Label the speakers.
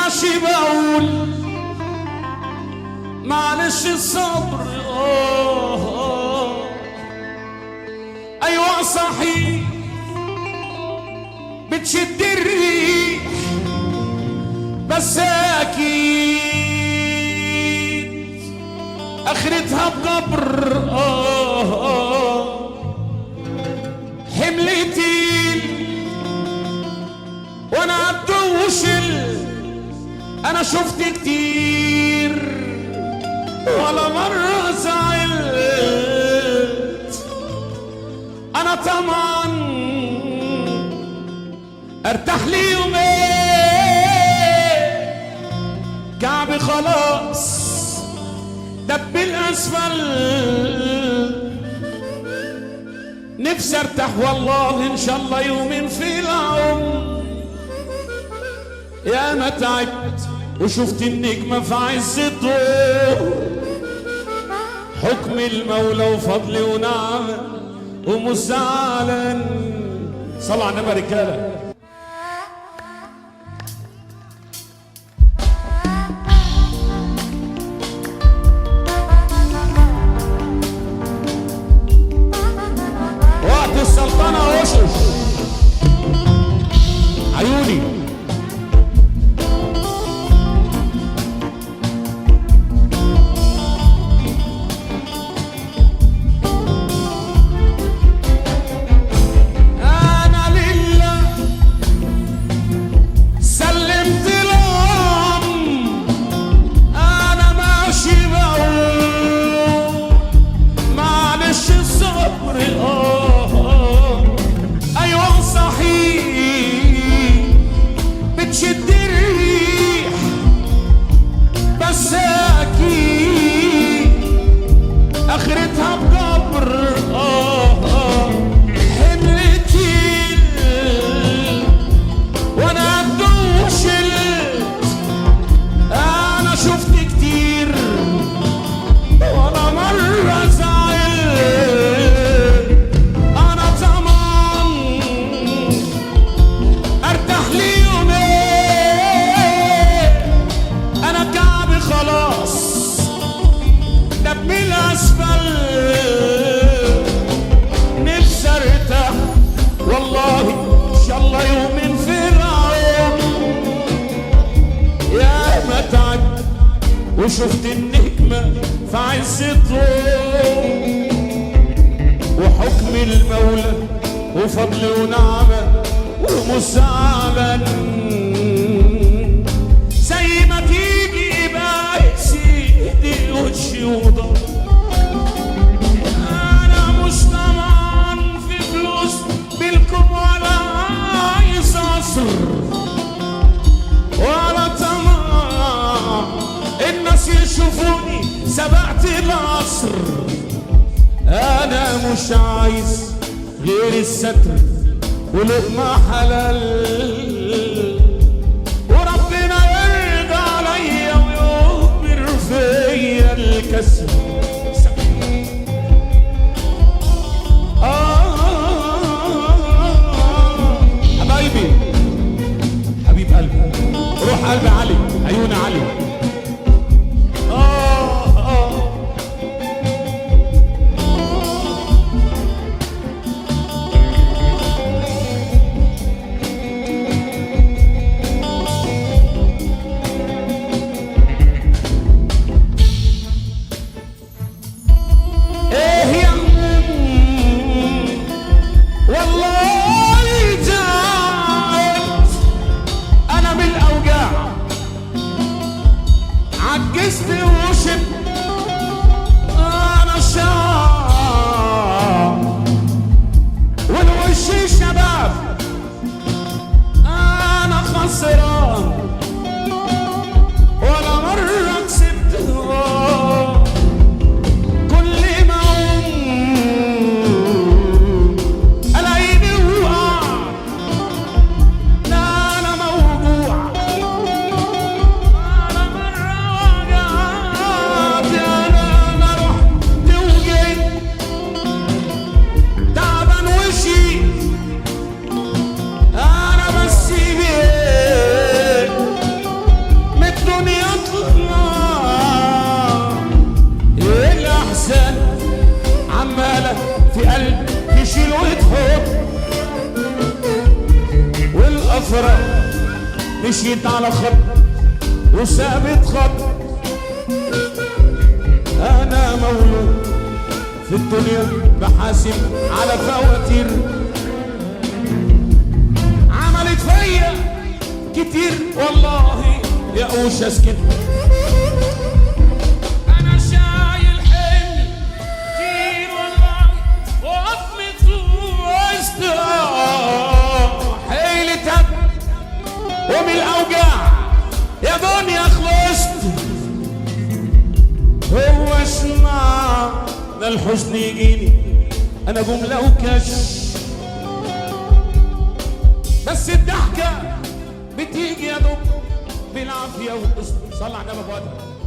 Speaker 1: ماشي بقول معلش الصبر ايوه صحيح بتشد الريح بس اكيد اخرتها بقبر حمل تقيل وانا عبدوشل انا شفت كتير ولا مرة زعلت انا طبعا ارتاح لي يومين كعبي خلاص دب الاسفل نفسي ارتاح والله ان شاء الله يومين في العمر يا ما تعبت وشفت النجمة في عز الضوء حكم المولى وفضل ونعمة ومش زعلان صلوا على النبي يا رجالة. وقت السلطنة وشوش عيوني وشفت النجمة في عز الضوء وحكم المولى وفضل ونعمة ومش زعلان زي ما تيجي يبقى سيدي وشي وضل أنا مش طمعان في فلوس بالكم ولا عايز أصر ولا الناس يشوفوني سبقت العصر انا مش عايز غير الستر ولقمة حلال وربنا يرضى عليا ويغفر فيا الكسر حبايبي حبيب قلبي روح قلبي علي عيون علي مشيت على خط وثابت خط. انا مولود في الدنيا بحاسب على فواتير عملت فيا كتير والله يا قوش اسكت. انا شايل حمل كتير والله وقفت وسط حيلة هم ومن الاوجاع يا دنيا خلصت. هو اسمع ده الحزن يجيني انا جملة وكش بس الضحكة بتيجي يا دوب بالعافية والقسط. صلى على النبي.